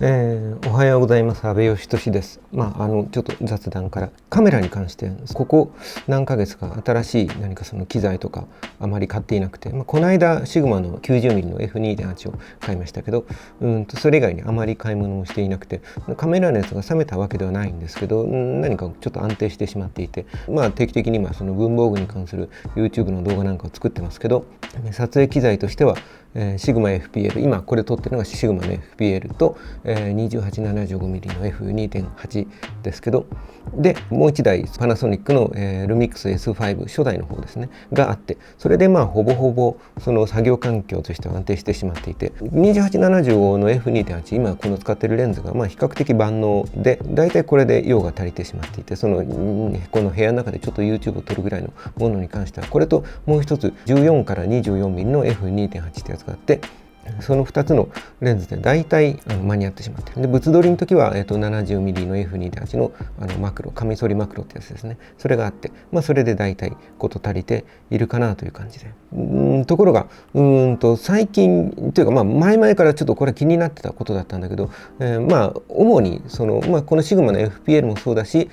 おはようございます。阿部義俊です。ちょっと雑談からカメラに関してここ何ヶ月か新しい何かその機材とかあまり買っていなくて、この間シグマの 90mm の F2.8 を買いましたけど、それ以外にあまり買い物をしていなくて、カメラ熱が冷めたわけではないんですけど、何かちょっと安定してしまっていて、定期的に今その文房具に関する YouTube の動画なんかを作ってますけど、撮影機材としてはシグマ FPL、 今これ撮ってるのがシグマの FPL と、2875mm の F2.8 ですけど、でもう一台パナソニックの、ルミックス S5 初代の方ですねがあって、それでほぼほぼその作業環境としては安定してしまっていて、2875の F2.8 今この使ってるレンズが比較的万能で、だいたいこれで用が足りてしまっていて、この部屋の中でちょっと YouTube を撮るぐらいのものに関してはこれともう一つ14から 24mm の F2.8 ってやつがあって、その2つのレンズで大体間に合ってしまって、で物撮りの時は、70mm の F2.8 のマクロ、カミソリマクロってやつですね、それがあって、それで大体事足りているかなという感じで、ところが最近というか前々からちょっとこれ気になってたことだったんだけど、主にこのシグマの FPL もそうだし、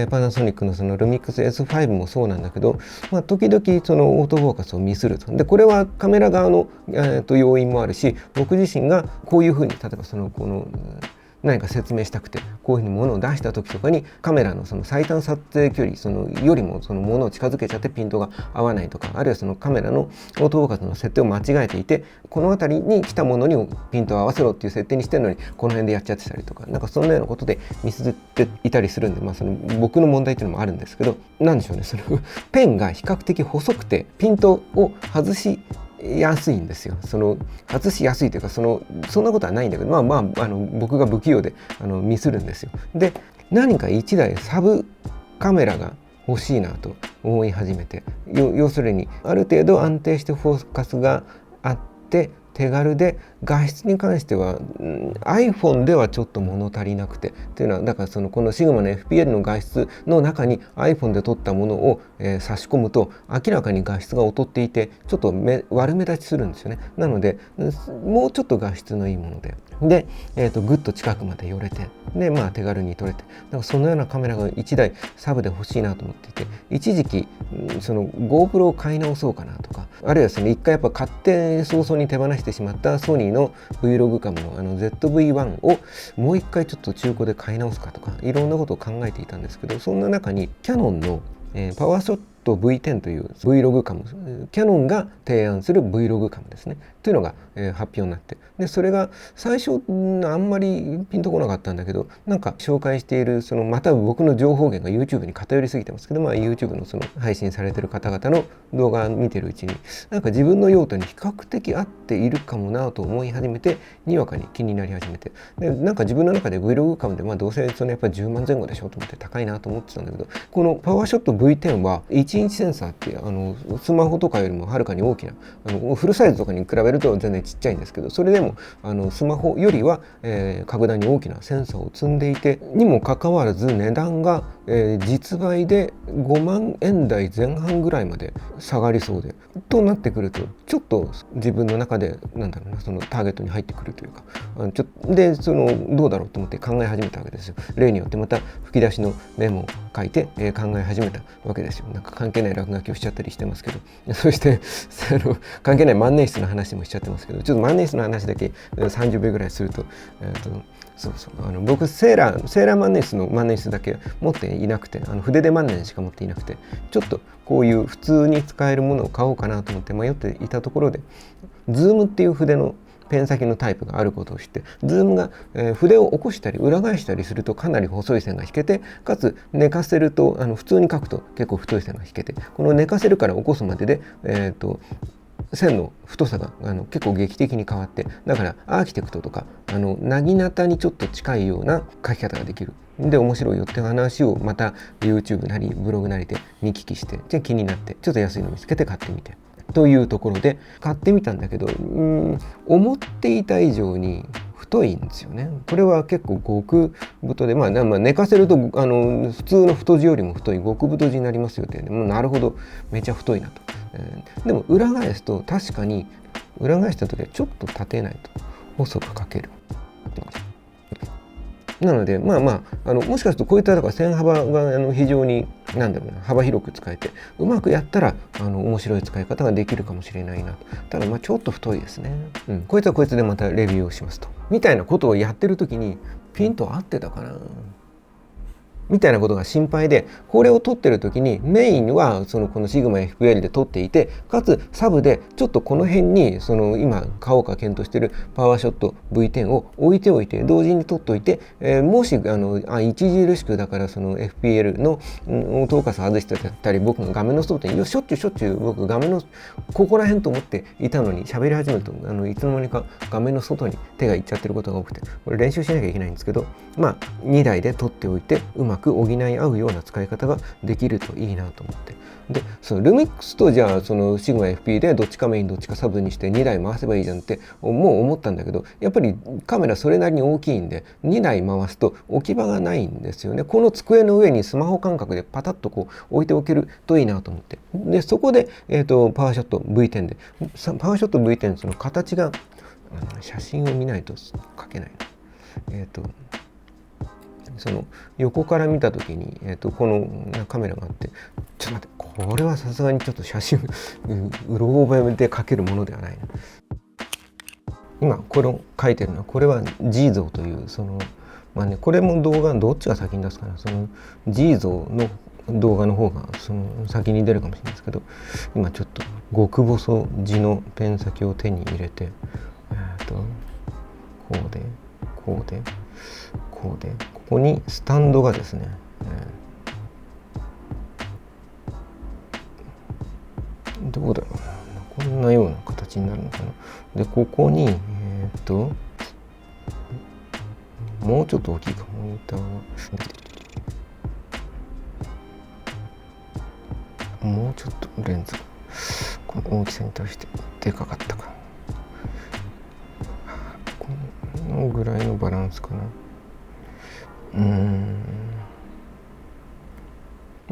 パナソニックのそのルミックス S5 もそうなんだけど、時々そのオートフォーカスをミスると。でこれはカメラ側の、要因もあるし、僕自身がこういうふうに例えばこの何か説明したくてこういうふうに物を出した時とかに、カメラのその最短撮影距離よりもその物を近づけちゃってピントが合わないとか、あるいはそのカメラのオートフォーカスの設定を間違えていて、この辺りに来たものにピントを合わせろっていう設定にしてるのにこの辺でやっちゃってたりとか、そんなようなことでミスっていたりするんで、僕の問題っていうのもあるんですけど、なんでしょうね、ペンが比較的細くてピントを外しやすいんですよ。外しやすいというか、そんなことはないんだけど、僕が不器用でミスるんですよ。で何か1台サブカメラが欲しいなと思い始めて、要するにある程度安定してフォーカスがあって手軽で、画質に関しては、iPhone ではちょっと物足りなくてっていうのは、だからこのシグマの FPL の画質の中に iPhone で撮ったものを、差し込むと明らかに画質が劣っていて、ちょっと悪目立ちするんですよね。なのでもうちょっと画質のいいものでぐっと近くまで寄れて、で手軽に撮れて、そのようなカメラが1台サブで欲しいなと思っていて、一時期GoPro を買い直そうかなとか、あるいは一回やっぱ買って早々に手放してしまったソニーの Vlog カムのZV-1 をもう一回ちょっと中古で買い直すかとか、いろんなことを考えていたんですけど、そんな中にキヤノンのパワーショット V10 という Vlog カム、キヤノンが提案する Vlog カムですねというのが、発表になって、でそれが最初あんまりピンとこなかったんだけど、紹介しているまた僕の情報源が YouTube に偏りすぎてますけど、YouTube の配信されてる方々の動画を見てるうちに自分の用途に比較的合っているかもなと思い始めて、にわかに気になり始めて、で自分の中で Vlog カムでどうせやっぱり10万前後でしょと思って高いなと思ってたんだけど、このパワーショット V10 は1インチセンサーってスマホとかよりもはるかに大きなフルサイズとかに比べると全然ちっちゃいんですけど、それでもスマホよりは、格段に大きなセンサーを積んでいてにもかかわらず、値段が、実売で5万円台前半ぐらいまで下がりそうで、となってくるとちょっと自分の中でターゲットに入ってくるというか、でどうだろうと思って考え始めたわけですよ。例によってまた吹き出しのメモを書いて、考え始めたわけですよ。関係ない落書きをしちゃったりしてますけど、そして関係ない万年筆の話もしちゃってますけど、ちょっと万年筆の話だけ30秒ぐらいすると、僕セーラー万年筆の万年筆だけ持っていなくて、筆で万年しか持っていなくて、ちょっとこういう普通に使えるものを買おうかなと思って迷っていたところで、ズームっていう筆のペン先のタイプがあることを知って、ズームが、筆を起こしたり裏返したりするとかなり細い線が引けて、かつ寝かせると普通に書くと結構太い線が引けて、この寝かせるから起こすまでで線の太さが結構劇的に変わって、だからアーキテクトとかなぎなたにちょっと近いような書き方ができるで面白いよっていう話をまた YouTube なりブログなりで見聞きして、じゃあ気になってちょっと安いの見つけて買ってみてというところで買ってみたんだけど、思っていた以上に太いんですよね。これは結構極太で、寝かせると普通の太字よりも太い極太字になりますよって、もうなるほどめちゃ太いなと、でも裏返すと確かに裏返した時はちょっと立てないと細く書ける。なのでもしかするとこういっただから線幅が非常に幅広く使えてうまくやったら面白い使い方ができるかもしれないなと。ただちょっと太いですね。こいつはこいつでまたレビューをしますとみたいなことをやってる時にピンと合ってたかなみたいなことが心配で、これを撮ってる時にメインはこのシグマ FPL で撮っていて、かつサブでちょっとこの辺に今買おうか検討してるパワーショット V10 を置いておいて同時に撮っといて、もし著しくだからFPL の透過数外してたり、僕が画面の外にしょっちゅう僕画面のここら辺と思っていたのに喋り始めるといつの間にか画面の外に手がいっちゃってることが多くて、これ練習しなきゃいけないんですけど、2台で撮っておいてうまく補い合うような使い方ができるといいなと思って、でルミックスとじゃあシグマ FP でどっちかメインどっちかサブにして2台回せばいいじゃんってもう思ったんだけど、やっぱりカメラそれなりに大きいんで2台回すと置き場がないんですよね。この机の上にスマホ感覚でパタッと置いておけるといいなと思って、でそこで、パワーショット V10 でパワーショット V10 形が写真を見ないと書けないな。横から見た時に、このカメラがあって、ちょっと待って、これはさすがにちょっと写真うろ覚えで描けるものではないな。今これを描いてるのは、これは G 像というこれも動画どっちが先に出すかな、G 像の動画の方が先に出るかもしれないですけど、今ちょっと極細字のペン先を手に入れて、こうでこうでこうで、ここにスタンドがですね、どうだろうな、こんなような形になるのかな。でここにもうちょっと大きいか、モニターはもうちょっとレンズがこの大きさに対してでかかったか、このぐらいのバランスかな。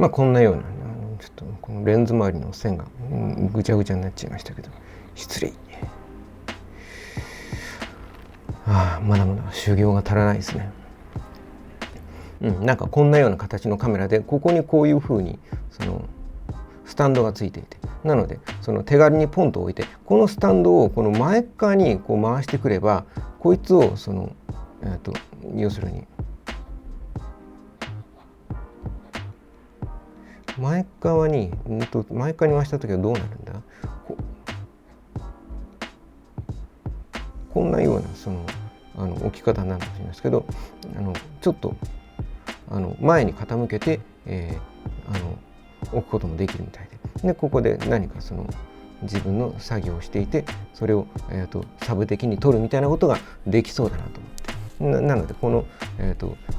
こんなようなちょっとこのレンズ周りの線がぐちゃぐちゃになっちゃいましたけど、失礼。まだまだ修行が足らないですね。なんかこんなような形のカメラで、ここにこういう風にスタンドがついていて、なので手軽にポンと置いて、このスタンドをこの前側に回してくれば、こいつを要するに前側に回した時はどうなるんだ、こんなような置き方になるかもしれないですけど、ちょっと前に傾けて、置くこともできるみたいで、ここで何か自分の作業をしていて、それを、サブ的に撮るみたいなことができそうだなと思って。なのでこの、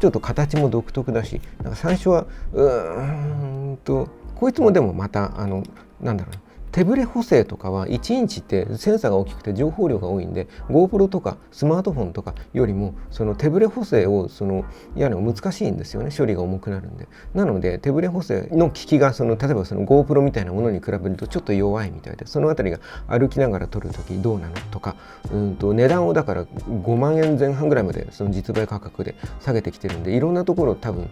ちょっと形も独特だし、最初はこいつもでもまた手ぶれ補正とかは1インチってセンサーが大きくて情報量が多いんで、 GoPro とかスマートフォンとかよりも手ぶれ補正をやるの難しいんですよね。処理が重くなるんで。なので手ぶれ補正の機器が例えばGoPro みたいなものに比べるとちょっと弱いみたいで、そのあたりが歩きながら撮るときどうなのとか、値段をだから5万円前半ぐらいまで実売価格で下げてきてるんで、いろんなところ多分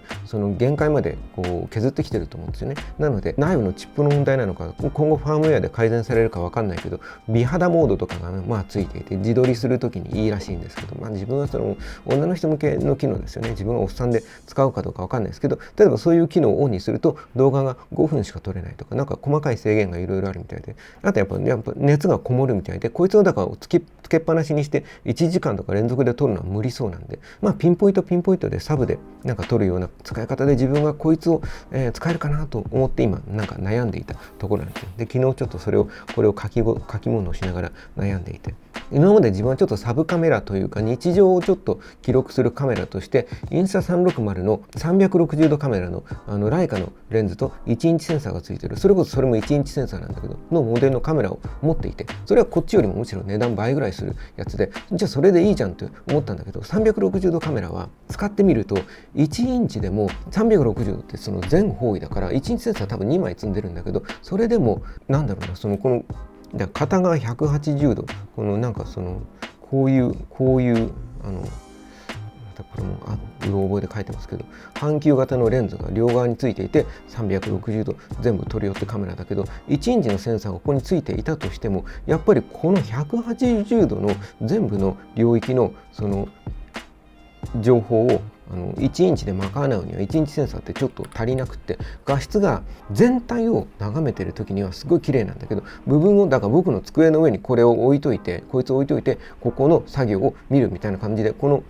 限界まで削ってきてると思うんですよね。なので内部のチップの問題なのか、今後ファームウェアで改善されるか分かんないけど、美肌モードとかがついていて自撮りするときにいいらしいんですけど、自分は女の人向けの機能ですよね。自分がおっさんで使うかどうか分かんないですけど、例えばそういう機能をオンにすると動画が5分しか撮れないとか、なんか細かい制限がいろいろあるみたいで、あとやっぱ熱がこもるみたいで、こいつをだからつけっぱなしにして1時間とか連続で撮るのは無理そうなんで、ピンポイントでサブでなんか撮るような使い方で自分がこいつを、使えるかなと思って今なんか悩んでいたところなんですよ。で昨日ちょっとこれを書き物をしながら悩んでいて、今まで自分はちょっとサブカメラというか日常をちょっと記録するカメラとしてインスタ360の360度カメラのライカのレンズと1インチセンサーがついてる、それこそそれも1インチセンサーなんだけどのモデルのカメラを持っていて、それはこっちよりもむしろ値段倍ぐらいするやつで、じゃあそれでいいじゃんって思ったんだけど、360度カメラは使ってみると1インチでも360度って全方位だから、1インチセンサー多分2枚積んでるんだけど、それでもこの片側180度、このなんかこういうまたこれもうろ覚えで書いてますけど、半球型のレンズが両側についていて360度全部撮り寄ってカメラだけど、1インチのセンサーがここについていたとしても、やっぱりこの180度の全部の領域のその情報を1インチで賄うには1インチセンサーってちょっと足りなくて、画質が全体を眺めてる時にはすごい綺麗なんだけど、部分をだから僕の机の上にこれを置いといて、こいつを置いといてここの作業を見るみたいな感じで、この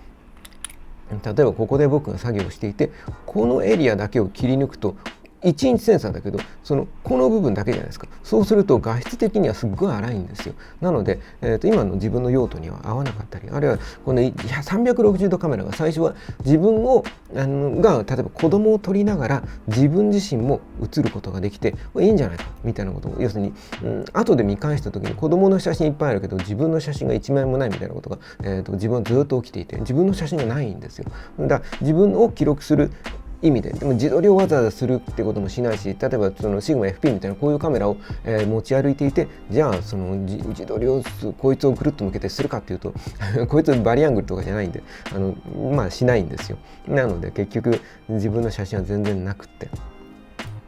例えばここで僕が作業をしていて、このエリアだけを切り抜くと1インチセンサーだけど、この部分だけじゃないですか。そうすると画質的にはすっごい荒いんですよ。なので、今の自分の用途には合わなかったり、あるいはこの360度カメラが最初は自分を例えば子供を撮りながら自分自身も映ることができていいんじゃないかみたいなことを、要するに、後で見返した時に子供の写真いっぱいあるけど自分の写真が1枚もないみたいなことが、自分はずっと起きていて、自分の写真がないんですよ。だから自分を記録する意味でも自撮りをわざわざするってこともしないし、例えばそのシグマ FP みたいなこういうカメラを、持ち歩いていて、じゃあその自撮りをこいつをぐるっと向けてするかっていうとこいつバリアングルとかじゃないんでしないんですよ。なので結局自分の写真は全然なくって、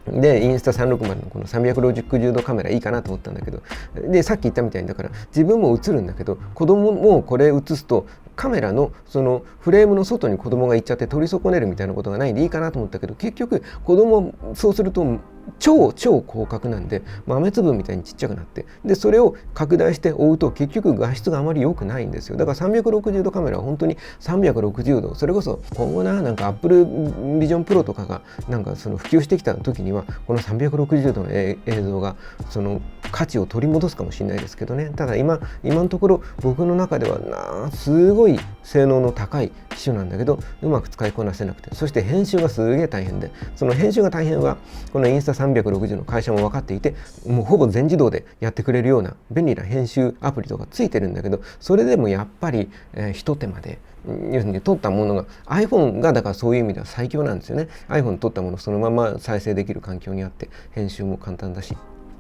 でインスタ360のこの360度カメラいいかなと思ったんだけど、でさっき言ったみたいにだから自分も映るんだけど、子供もこれ映すとカメラのそのフレームの外に子供が行っちゃって取り損ねるみたいなことがないんでいいかなと思ったけど、結局子供そうすると超広角なんで豆粒みたいにちっちゃくなって、でそれを拡大して追うと結局画質があまり良くないんですよ。だから360度カメラは本当に360度、それこそ今後なんか Apple Vision Pro とかがなんかその普及してきた時にはこの360度の映像がその価値を取り戻すかもしれないですけどね。ただ今のところ僕の中ではすごい性能の高い機種なんだけど、うまく使いこなせなくて、そして編集がすげえ大変で、その編集が大変はこのインスタ360の会社も分かっていて、もうほぼ全自動でやってくれるような便利な編集アプリとかついてるんだけど、それでもやっぱり、一手間で、要するに撮ったものが iPhone がだからそういう意味では最強なんですよね。 iPhone 撮ったものそのまま再生できる環境にあって、編集も簡単だし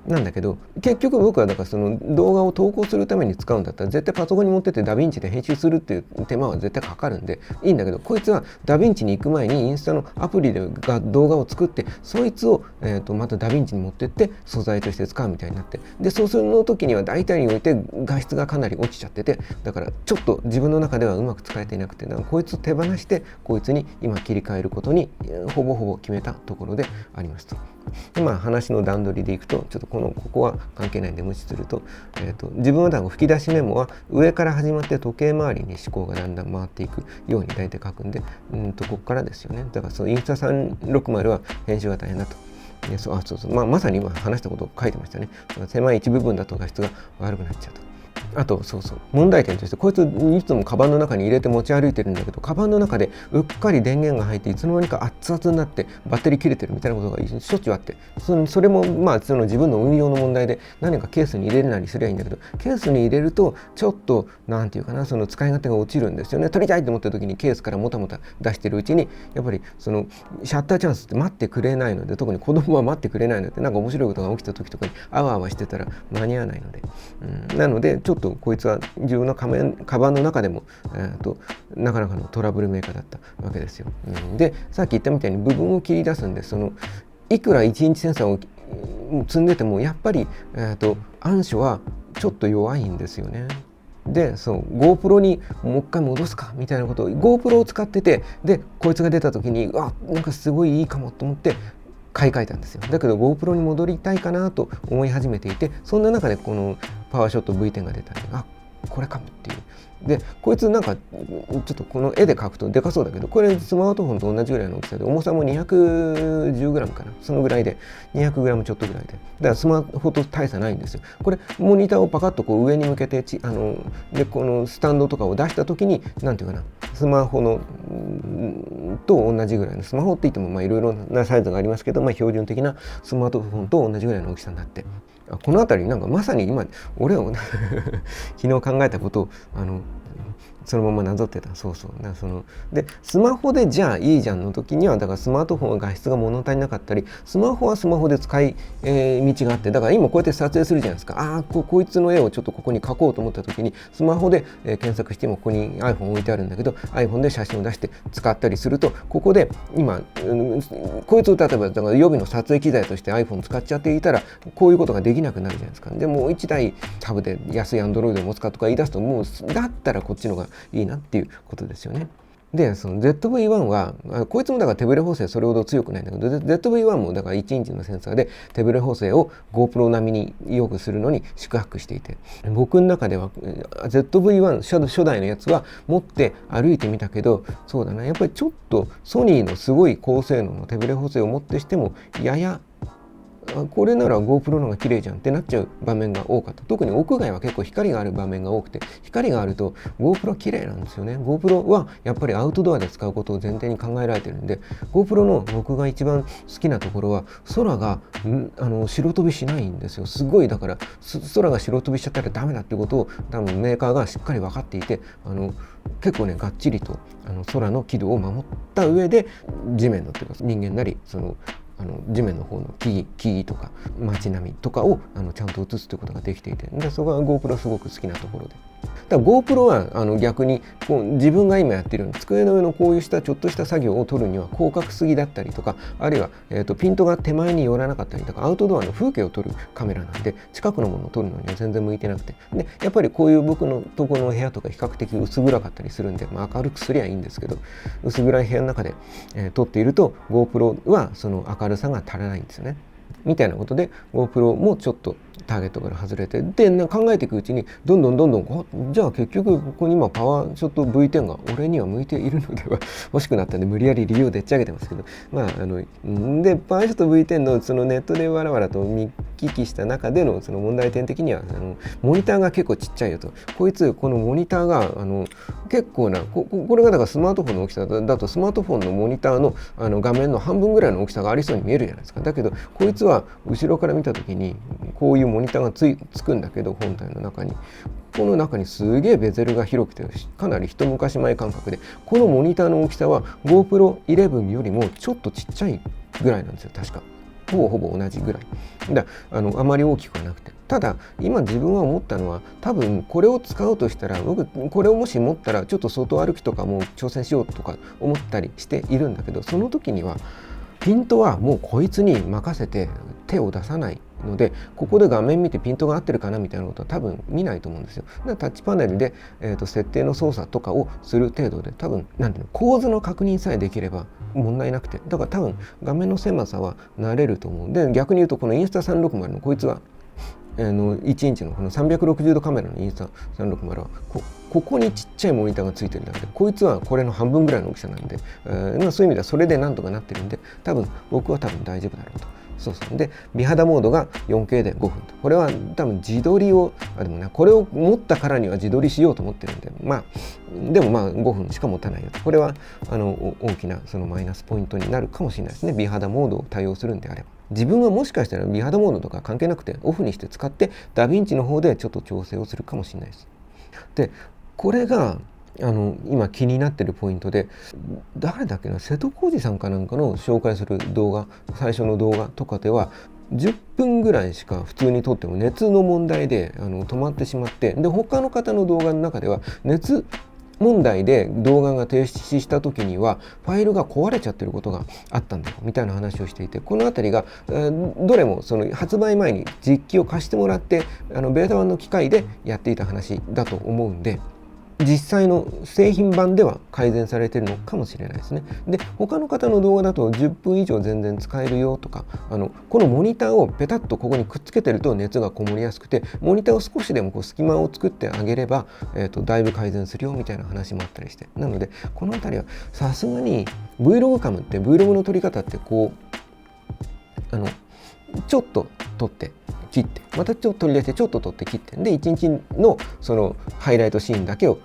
なんだけど、結局僕はだからその動画を投稿するために使うんだったら絶対パソコンに持ってってダヴィンチで編集するっていう手間は絶対かかるんでいいんだけど、こいつはダヴィンチに行く前にインスタのアプリで動画を作って、そいつを、またダヴィンチに持ってって素材として使うみたいになって、でそうするの時には大体において画質がかなり落ちちゃってて、だからちょっと自分の中ではうまく使えていなくて、こいつを手放してこいつに今切り替えることにほぼ決めたところでありますと。で話の段取りでいくと、ちょっとここは関係ないんで無視すると、自分はだから吹き出しメモは上から始まって時計回りに思考がだんだん回っていくように大体書くんで、ここからですよね。だからそのインスタ360は編集が大変だと。まさに今話したことを書いてましたね。狭い一部分だと画質が悪くなっちゃうと。あと問題点として、こいついつもカバンの中に入れて持ち歩いてるんだけど、カバンの中でうっかり電源が入っていつの間にか熱々になってバッテリー切れてるみたいなことがしょっちゅうあって、それもその自分の運用の問題で何かケースに入れるなりすりゃいいんだけど、ケースに入れるとちょっとなんていうかな、その使い勝手が落ちるんですよね。取りたいと思った時にケースからもたもた出してるうちにやっぱりそのシャッターチャンスって待ってくれないので、特に子供は待ってくれないので、なんか面白いことが起きた時とかにあわあわしてたら間に合わないので、なのでちょっとこいつは自分のカバンの中でも、なかなかのトラブルメーカーだったわけですよ。でさっき言ったみたいに部分を切り出すんで、いくら1インチセンサーを積んでてもやっぱり、暗所はちょっと弱いんですよね。でGoPro にもう一回戻すかみたいなことを GoPro を使ってて、でこいつが出た時になんかすごいいいかもと思って買い替えたんですよ。だけど GoPro に戻りたいかなと思い始めていて、そんな中でこのパワーショット V10 が出たんで、これかもっていう。でこいつなんかちょっとこの絵で描くとでかそうだけど、これスマートフォンと同じぐらいの大きさで、重さも 210g かな、そのぐらいで 200g ちょっとぐらいで、だからスマホと大差ないんですよ。これモニターをパカッと上に向けてでこのスタンドとかを出した時になんていうかな、スマホのと同じぐらいの、スマホって言ってもいろいろなサイズがありますけど、標準的なスマートフォンと同じぐらいの大きさになって、この辺りなんかまさに今俺は昨日考えたことをそのままなぞってた。そうそう。だからでスマホでじゃあいいじゃんの時には、だからスマートフォンは画質が物足りなかったり、スマホはスマホで使い、道があって、だから今こうやって撮影するじゃないですか。こいつの絵をちょっとここに描こうと思った時にスマホで、検索してもここに iPhone 置いてあるんだけど、 iPhone で写真を出して使ったりすると、ここで今、こいつを例えばだから予備の撮影機材として iPhone 使っちゃっていたら、こういうことができなくなるじゃないですか。でもう1台タブで安い Android を持つかとか言い出すと、もうだったらこっちの方がいいなっていうことですよね。でその ZV-1 はこいつもだから手ブレ補正それほど強くないんだけど、 ZV-1 もだから1インチのセンサーで手ブレ補正を GoPro 並みに良くするのに宿泊していて、僕の中では ZV-1 初代のやつは持って歩いてみたけど、そうだな、やっぱりちょっとソニーのすごい高性能の手ブレ補正をもってしてもややこれなら GoPro の方が綺麗じゃんってなっちゃう場面が多かった。特に屋外は結構光がある場面が多くて、光があると GoPro は綺麗なんですよね。 GoPro はやっぱりアウトドアで使うことを前提に考えられてるんで、 GoPro の僕が一番好きなところは空が白飛びしないんですよ。すごい、だから空が白飛びしちゃったらダメだっていうことを多分メーカーがしっかり分かっていて、結構ねがっちりと空の軌道を守った上で、地面のっていうか人間なり地面の方の木々とか街並みとかをちゃんと映すということができていて、でそこが GoPro すごく好きなところで、だから GoPro は逆にこう自分が今やってるように机の上のこういうちょっとした作業を撮るには広角すぎだったりとか、あるいは、ピントが手前に寄らなかったりとか、アウトドアの風景を撮るカメラなんで近くのものを撮るのには全然向いてなくて、でやっぱりこういう僕のところの部屋とか比較的薄暗かったりするんで、明るくすりゃいいんですけど、薄暗い部屋の中で、撮っていると GoPro はその明るさが足らないんですよね。みたいなことで GoPro もちょっとターゲットから外れて、で考えていくうちにどんどんじゃあ結局ここに今パワーショット V10 が俺には向いているのでは欲しくなったんで、無理やり理由をでっち上げてますけど、でパワーショット V10 のそのネットでわらわらと見聞きした中でのその問題点的にはモニターが結構ちっちゃいよと。このモニターが結構なこれがだからスマートフォンの大きさだと、スマートフォンのモニターの画面の半分ぐらいの大きさがありそうに見えるじゃないですか。だけどこいつは後ろから見た時にこういうモニターがつくんだけど、本体の中にこの中にすげえベゼルが広くて、かなり一昔前感覚で、このモニターの大きさは GoPro11 よりもちょっとちっちゃいぐらいなんですよ。確かほぼ同じぐらいだ。あまり大きくはなくて、ただ今自分は思ったのは、多分これを使うとしたら、僕これをもし持ったらちょっと外歩きとかも挑戦しようとか思ったりしているんだけど、その時にはピントはもうこいつに任せて手を出さないので、ここで画面見てピントが合ってるかなみたいなことは多分見ないと思うんですよ。だからタッチパネルで、設定の操作とかをする程度で、多分構図の確認さえできれば問題なくて、だから多分画面の狭さは慣れると思う。で逆に言うとこのインスタ360のこいつは1インチのこの360度カメラのインスタ360はここにちっちゃいモニターがついてるだけで、こいつはこれの半分ぐらいの大きさなんで、そういう意味ではそれでなんとかなってるんで、僕は多分大丈夫だろうと。そうで美肌モードが 4K で5分と、これは多分自撮りをでもね、これを持ったからには自撮りしようと思ってるんで、でも5分しか持たないよと。これは大きなそのマイナスポイントになるかもしれないですね。美肌モードを対応するんであれば。自分はもしかしたら美肌モードとか関係なくてオフにして使って、ダヴィンチの方でちょっと調整をするかもしれないです。でこれが今気になってるポイントで、誰だっけな、瀬戸康史さんかなんかの紹介する動画、最初の動画とかでは10分ぐらいしか普通に撮っても熱の問題で止まってしまって、で他の方の動画の中では熱問題で動画が停止した時にはファイルが壊れちゃってることがあったんだよみたいな話をしていて、この辺りがどれもその発売前に実機を貸してもらってベータ版の機械でやっていた話だと思うんで、実際の製品版では改善されているのかもしれないですね。で他の方の動画だと10分以上全然使えるよとか、このモニターをペタッとここにくっつけてると熱がこもりやすくて、モニターを少しでも隙間を作ってあげれば、だいぶ改善するよみたいな話もあったりして、なのでこの辺りはさすがに Vlog カムって Vlog の撮り方ってこうちょっと撮って切ってまたちょっと取り出してちょっと取って切って、で1日のそのハイライトシーンだけを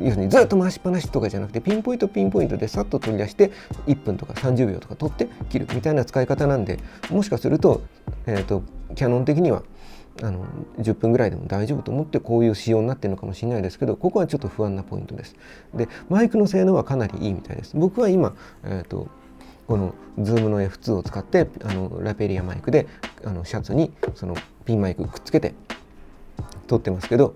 要するにずっと回しっぱなしとかじゃなくて、ピンポイントでさっと取り出して1分とか30秒とか取って切るみたいな使い方なんで、もしかするとキャノン的には10分ぐらいでも大丈夫と思ってこういう仕様になってるのかもしれないですけど、ここはちょっと不安なポイントです。でマイクの性能はかなりいいみたいです。僕は今、この Zoom の F2 を使ってラペリアマイクでシャツにそのピンマイクくっつけて撮ってますけど、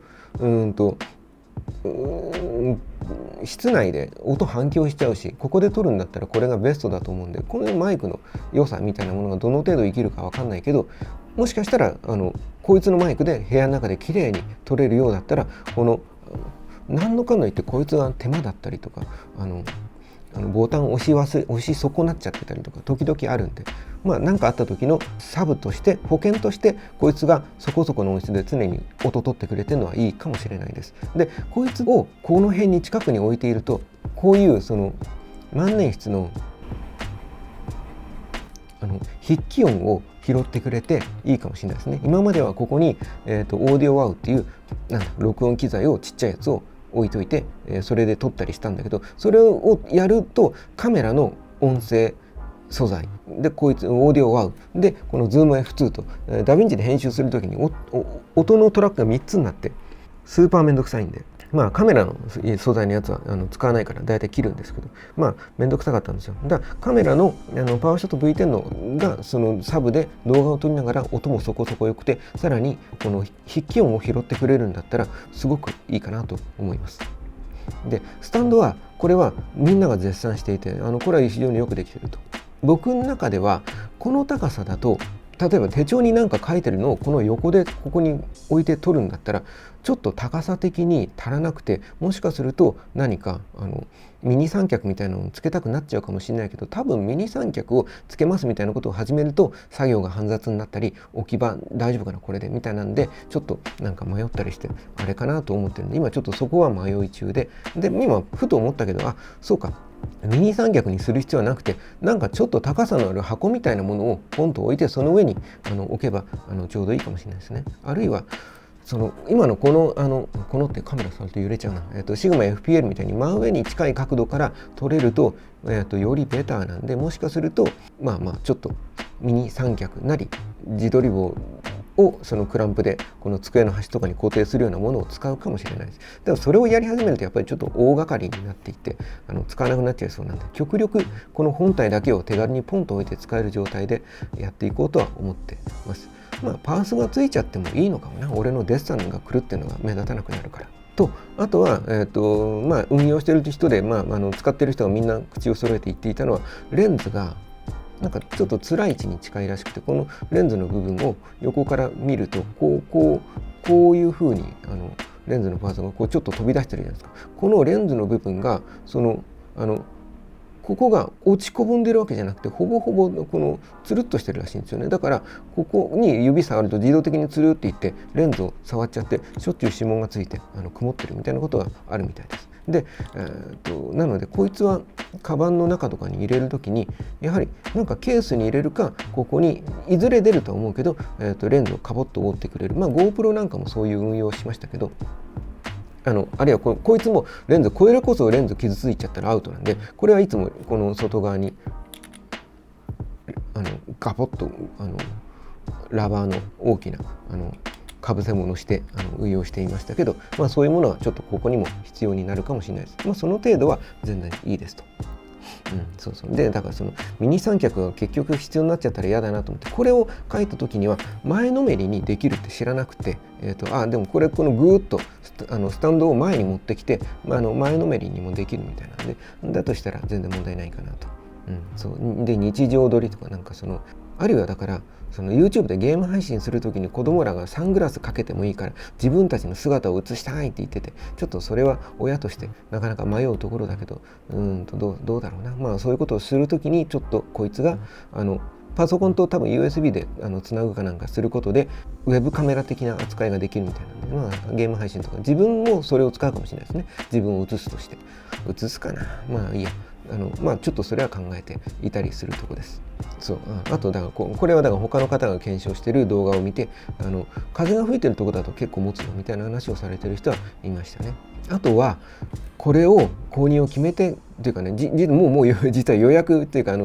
室内で音反響しちゃうし、ここで撮るんだったらこれがベストだと思うんで、このマイクの良さみたいなものがどの程度生きるか分かんないけど、もしかしたらこいつのマイクで部屋の中で綺麗に撮れるようだったら、この何のかんの言ってこいつが手間だったりとかボタンを押し損なっちゃってたりとか時々あるんで、何かあった時のサブとして保険としてこいつがそこそこの音質で常に音取ってくれてるのはいいかもしれないです。でこいつをこの辺に近くに置いていると、こういうその万年筆の筆記音を拾ってくれていいかもしれないですね。今まではここに、オーディオワウっていう録音機材をちっちゃいやつを置いといて、それで撮ったりしたんだけど、それをやるとカメラの音声素材でこいつオーディオワウでこの ZoomF2 とダヴィンチで編集する時に音のトラックが3つになってスーパーめんどくさいんで、カメラの素材のやつは使わないからだいたい切るんですけど、めんどくさかったんですよ。だからカメラのパワーショット V10 のがそのサブで動画を撮りながら音もそこそこ良くて、さらにこの筆記音を拾ってくれるんだったらすごくいいかなと思います。でスタンドはこれはみんなが絶賛していて、これは非常によくできていると。僕の中ではこの高さだと、例えば手帳に何か書いてるのをこの横でここに置いて撮るんだったらちょっと高さ的に足らなくて、もしかすると何かミニ三脚みたいなのをつけたくなっちゃうかもしれないけど、多分ミニ三脚をつけますみたいなことを始めると作業が煩雑になったり、置き場大丈夫かなこれでみたいなんでちょっとなんか迷ったりしてあれかなと思ってるんで、今ちょっとそこは迷い中で今ふと思ったけど、そうか、ミニ三脚にする必要はなくて、なんかちょっと高さのある箱みたいなものをポンと置いて、その上に置けばちょうどいいかもしれないですね。あるいは今のこのってカメラされて揺れちゃうな、シグマ FPL みたいに真上に近い角度から撮れると、よりベターなんで、もしかするとちょっとミニ三脚なり自撮り棒をそのクランプでこの机の端とかに固定するようなものを使うかもしれないです。でもそれをやり始めるとやっぱりちょっと大掛かりになっていって使わなくなっちゃいそうなんで、極力この本体だけを手軽にポンと置いて使える状態でやっていこうとは思ってます。パースがついちゃってもいいのかもな、俺のデッサンが来るっていうのが目立たなくなるからと、あとは、運用している人で、使っている人がみんな口を揃えて言っていたのは、レンズがなんかちょっと辛い位置に近いらしくて、このレンズの部分を横から見るとこういう風にレンズのパーツがちょっと飛び出してるじゃないですか。このレンズの部分がここが落ちこぼんでるわけじゃなくて、ほぼほぼこのつるっとしてるらしいんですよね。だからここに指触ると自動的につるっていってレンズを触っちゃって、しょっちゅう指紋がついて曇ってるみたいなことがあるみたいです。で、なのでこいつはカバンの中とかに入れるときにやはりなんかケースに入れるか、ここにいずれ出るとは思うけど、レンズをカボッと覆ってくれる、GoPro なんかもそういう運用をしましたけど、あるいはこいつもレンズ、これこそレンズ傷ついちゃったらアウトなんで、これはいつもこの外側にガポッとラバーの大きなかぶせ物して運用していましたけど、そういうものはちょっとここにも必要になるかもしれないです。その程度は全然いいですと。でだからそのミニ三脚が結局必要になっちゃったら嫌だなと思って、これを書いた時には前のめりにできるって知らなくて、でもこのぐーっとスタンドを前に持ってきて、前のめりにもできるみたいなんで、だとしたら全然問題ないかなと。で日常撮りとかあるいはだからYouTube でゲーム配信する時に子供らがサングラスかけてもいいから自分たちの姿を映したいって言ってて、ちょっとそれは親としてなかなか迷うところだけど、どうだろうな。そういうことをする時にちょっとこいつがパソコンと多分 USB でつなぐかなんかすることでウェブカメラ的な扱いができるみたいなんで、ゲーム配信とか自分もそれを使うかもしれないですね。自分を映すとして映すかな、いいや。ちょっとそれは考えていたりするところです。そう、あとだからこれはだから他の方が検証している動画を見て、風が吹いてるところだと結構持つよみたいな話をされてる人はいましたね。あとはこれを購入を決めてというかね、もう実は予約っていうか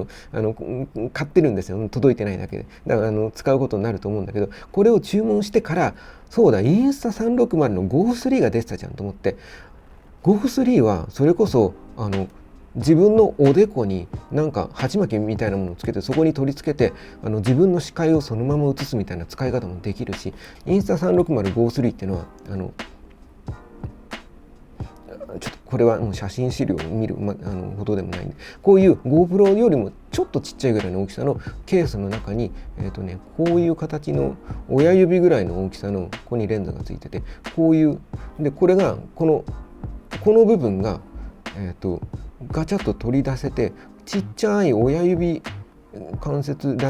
買ってるんですよ。届いてないだけで。だから使うことになると思うんだけど、これを注文してから、そうだ、インスタ360の GO3 が出てたじゃんと思って、GO3 はそれこそ自分のおでこになんか鉢巻きみたいなものをつけて、そこに取り付けて自分の視界をそのまま映すみたいな使い方もできるし、インスタ360 GO3 っていうのはちょっとこれはもう写真資料を見る、ほどでもないんで、こういう GoPro よりもちょっとちっちゃいぐらいの大きさのケースの中に、こういう形の親指ぐらいの大きさのここにレンズがついてて、こういうで、これがこの部分が、ガチャッと取り出せて、ちっちゃい親指第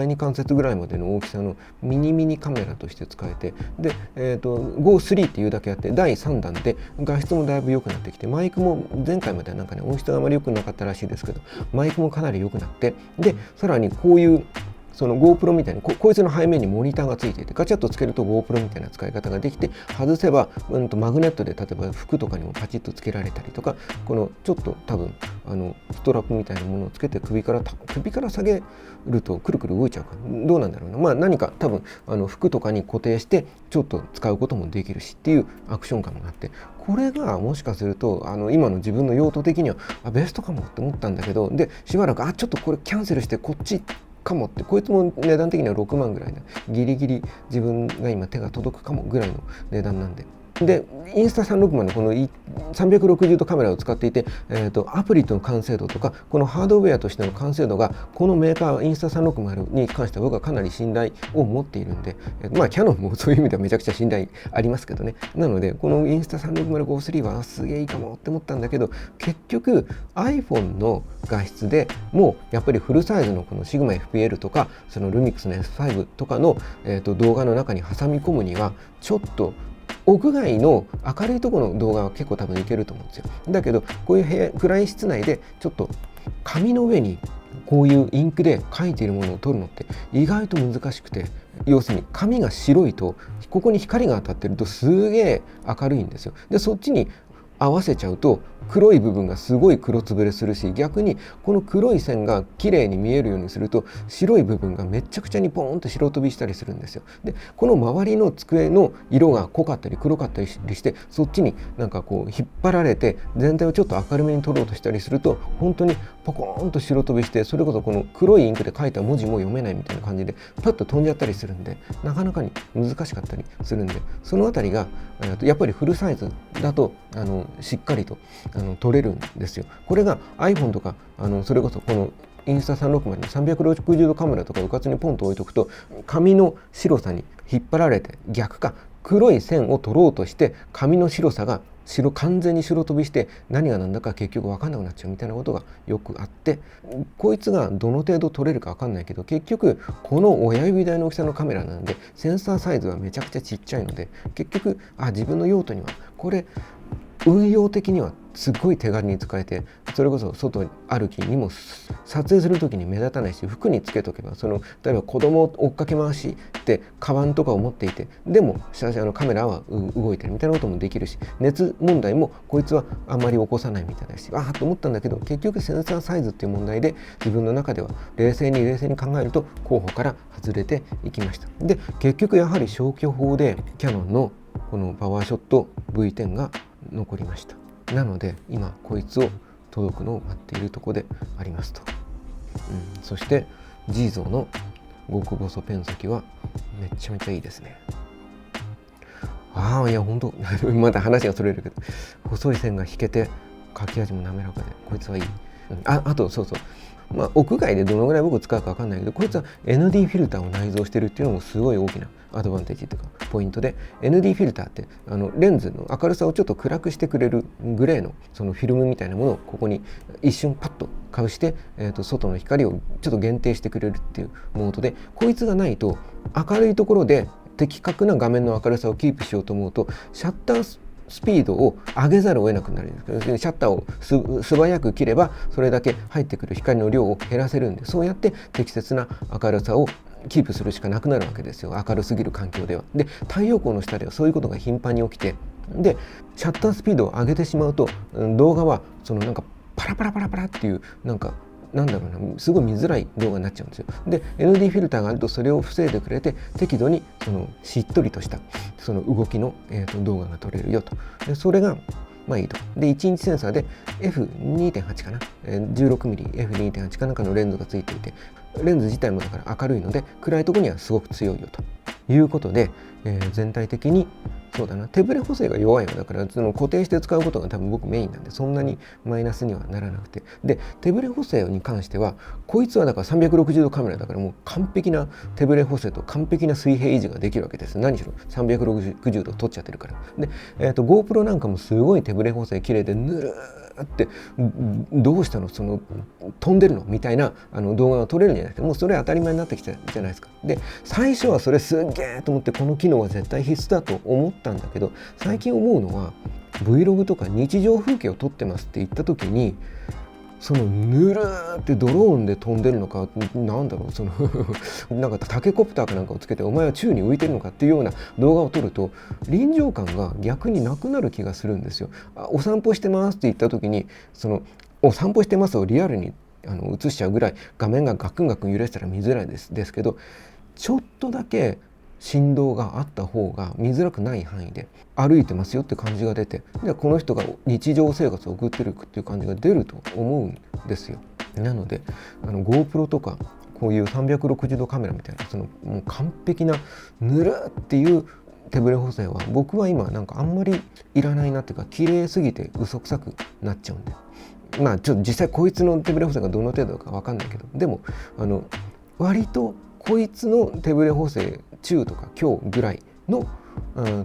2関節ぐらいまでの大きさのミニカメラとして使えて、で、GO3 っていうだけあって第3弾で画質もだいぶ良くなってきて、マイクも前回まではなんかね音質があまり良くなかったらしいですけど、マイクもかなり良くなって、でさらにこういうその GoPro みたいにこいつの背面にモニターがついていて、ガチャッとつけると GoPro みたいな使い方ができて、外せば、マグネットで例えば服とかにもパチッとつけられたりとか、このちょっと多分ストラップみたいなものをつけて首から下げるとくるくる動いちゃうかどうなんだろうな、何か多分服とかに固定してちょっと使うこともできるしっていうアクション感があって、これがもしかすると今の自分の用途的にはベストかもって思ったんだけど、でしばらくちょっとこれキャンセルしてこっちかもって、こいつも値段的には6万ぐらいで、ギリギリ自分が今手が届くかもぐらいの値段なんで。でインスタ360のこの360度カメラを使っていて、アプリとの完成度とかこのハードウェアとしての完成度がこのメーカーインスタ360に関しては僕はかなり信頼を持っているんで、キャノンもそういう意味ではめちゃくちゃ信頼ありますけどね。なのでこのインスタ 360GO3 はすげえいいかもって思ったんだけど、結局 iPhone の画質でもうやっぱりフルサイズのこの Sigma-FPL とかその Lumix の S5 とかの、動画の中に挟み込むにはちょっと屋外の明るいところの動画は結構多分いけると思うんですよ。だけどこういう暗い室内でちょっと紙の上にこういうインクで描いているものを撮るのって意外と難しくて、要するに紙が白いとここに光が当たってるとすげえ明るいんですよ。でそっちに合わせちゃうと黒い部分がすごい黒つぶれするし、逆にこの黒い線が綺麗に見えるようにすると白い部分がめちゃくちゃにポーンと白飛びしたりするんですよ。でこの周りの机の色が濃かったり黒かったりして、そっちになんかこう引っ張られて全体をちょっと明るめに撮ろうとしたりすると本当にポコーンと白飛びして、それこそこの黒いインクで書いた文字も読めないみたいな感じでパッと飛んじゃったりするんで、なかなかに難しかったりするんで、そのあたりがやっぱりフルサイズだとしっかりと撮れるんですよ。これが iPhone とかそれこそこのインスタ360の360度カメラとかうかつにポンと置いとくと、紙の白さに引っ張られて、逆か黒い線を撮ろうとして紙の白さが完全に白飛びして何が何だか結局分かんなくなっちゃうみたいなことがよくあって、こいつがどの程度撮れるか分かんないけど、結局この親指大の大きさのカメラなんでセンサーサイズはめちゃくちゃちっちゃいので、結局自分の用途にはこれ運用的にはすっごい手軽に使えて、それこそ外歩きにも撮影する時に目立たないし、服につけとけば例えば子供を追っかけ回してカバンとかを持っていて、でもカメラは動いてるみたいなこともできるし、熱問題もこいつはあんまり起こさないみたいだし、と思ったんだけど、結局センサーサイズっていう問題で自分の中では冷静に考えると候補から外れていきました。で結局やはり消去法でキヤノンのこのパワーショット V10 が残りました。なので今こいつを届くのを待っているところでありますと。そして G ゾーの極細ペン先はめちゃめちゃいいですね。いや本当まだ話がそれるけど、細い線が引けて書き味も滑らかでこいつはいい。あとそう屋外でどのぐらい僕使うか分かんないけど、こいつは ND フィルターを内蔵してるっていうのもすごい大きなアドバンテージというかポイントで、 ND フィルターってレンズの明るさをちょっと暗くしてくれるグレーのそのフィルムみたいなものをここに一瞬パッとかぶして、外の光をちょっと限定してくれるっていうモードで、こいつがないと明るいところで的確な画面の明るさをキープしようと思うとシャッタースピードを上げざるを得なくなるんですけど、シャッターを素早く切ればそれだけ入ってくる光の量を減らせるんで、そうやって適切な明るさをキープするしかなくなるわけですよ、明るすぎる環境では。で太陽光の下ではそういうことが頻繁に起きて、でシャッタースピードを上げてしまうと、動画はそのなんかパラパラパラパラっていうなんだろうな、すごい見づらい動画になっちゃうんですよ。で ND フィルターがあるとそれを防いでくれて、適度にそのしっとりとしたその動きの、動画が撮れるよと。でそれがまあいいと。で1インチセンサーで F2.8 かな、16mm F2.8 かなんかのレンズがついていて、レンズ自体もだから明るいので暗いところにはすごく強いよということで、全体的にそうだな、手ブレ補正が弱いよ。だからその固定して使うことが多分僕メインなんで、そんなにマイナスにはならなくて、で手ブレ補正に関してはこいつはだから360度カメラだから、もう完璧な手ブレ補正と完璧な水平維持ができるわけです。何しろ360度撮っちゃってるから。で、GoPro なんかもすごい手ブレ補正綺麗で、ぬるーってどうしたのその飛んでるのみたいな動画が撮れるんじゃないですか。もうそれ当たり前になってきたじゃないですか。で最初はそれすっげーと思って、この機能は絶対必須だと思ったんだけど、最近思うのは Vlog とか日常風景を撮ってますって言った時に、そのぬるーってドローンで飛んでるのか、なんだろう、そのなんかタケコプターかなんかをつけてお前は宙に浮いてるのかっていうような動画を撮ると、臨場感が逆になくなる気がするんですよ。お散歩してますって言った時に、そのお散歩してますをリアルに映しちゃうぐらい画面がガクンガクン揺れてたら見づらいですけど、ちょっとだけ振動があった方が見づらくない範囲で歩いてますよって感じが出て、でこの人が日常生活を送ってるっていう感じが出ると思うんですよ。なのでGoPro とかこういう360度カメラみたいな、そのもう完璧なぬるっていう手ブレ補正は僕は今なんかあんまりいらないなっていうか、綺麗すぎて嘘くさくなっちゃうんで、まあちょっと実際こいつの手ブレ補正がどの程度か分かんないけど、でも割とこいつの手ブレ補正中とか強ぐらいの、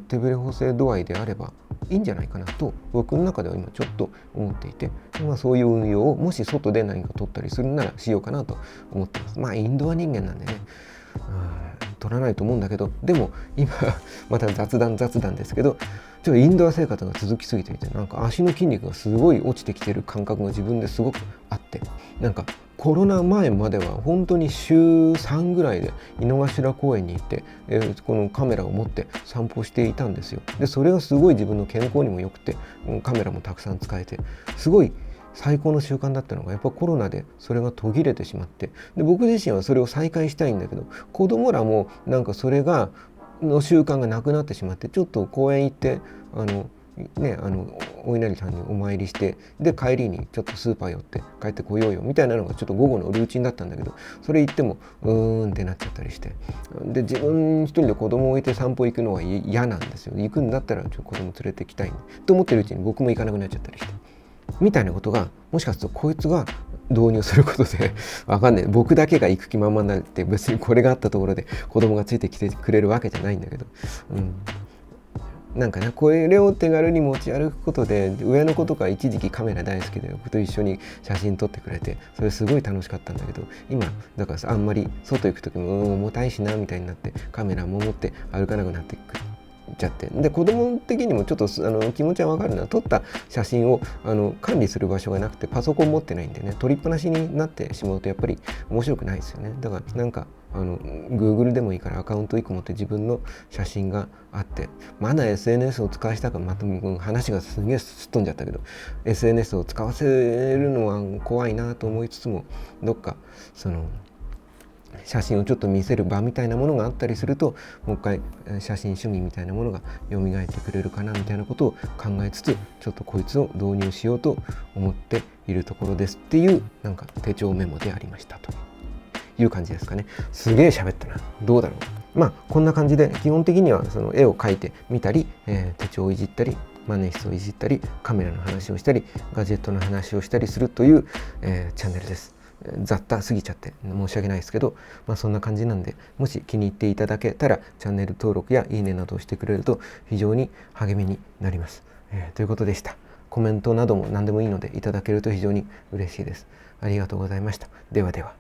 手ブレ補正度合いであればいいんじゃないかなと僕の中では今ちょっと思っていて、まあ、そういう運用をもし外で何か撮ったりするならしようかなと思ってます。まあインドア人間なんでね、撮らないと思うんだけど、でも今また雑談ですけど、ちょっとインドア生活が続きすぎていて、なんか足の筋肉がすごい落ちてきてる感覚が自分ですごくあって、なんかコロナ前までは本当に週3ぐらいで井の頭公園に行って、このカメラを持って散歩していたんですよ。でそれがすごい自分の健康にも良くて、カメラもたくさん使えてすごい最高の習慣だったのが、やっぱコロナでそれが途切れてしまって、で僕自身はそれを再開したいんだけど、子供らもなんかそれがの習慣がなくなってしまって、ちょっと公園行ってお稲荷さんにお参りして、で帰りにちょっとスーパー寄って帰ってこようよみたいなのがちょっと午後のルーチンだったんだけど、それ行ってもってなっちゃったりして、で自分一人で子供を置いて散歩行くのは嫌なんですよ。行くんだったら子供連れてきたいと思ってるうちに僕も行かなくなっちゃったりして、みたいなことがもしかするとこいつが導入することでわかんない、僕だけが行く気満々になって別にこれがあったところで子供がついてきてくれるわけじゃないんだけど、なんかね、これを手軽に持ち歩くことで、上の子とか一時期カメラ大好きで僕と一緒に写真撮ってくれて、それすごい楽しかったんだけど、今だからあんまり外行く時も重たいしなみたいになってカメラも持って歩かなくなってくるちゃって、で子供的にもちょっと気持ちは分かるな。撮った写真を管理する場所がなくて、パソコン持ってないんでね、撮りっぱなしになってしまうとやっぱり面白くないですよね。だからなんかGoogle でもいいからアカウント1個持って自分の写真があって、まだ SNS を使わせたか、また話がすげえすっ飛んじゃったけど、 SNS を使わせるのは怖いなと思いつつも、どっかその写真をちょっと見せる場みたいなものがあったりすると、もう一回写真趣味みたいなものが蘇ってくれるかなみたいなことを考えつつ、ちょっとこいつを導入しようと思っているところですっていう、なんか手帳メモでありましたという感じですかね。すげえ喋ったな。どうだろう。まあこんな感じで基本的にはその絵を描いてみたり、手帳をいじったり、万年筆をいじったり、カメラの話をしたり、ガジェットの話をしたりするという、チャンネルです。雑多すぎちゃって申し訳ないですけど、まあそんな感じなんで、もし気に入っていただけたらチャンネル登録やいいねなどをしてくれると非常に励みになります。ということでした。コメントなども何でもいいのでいただけると非常に嬉しいです。ありがとうございました。ではでは。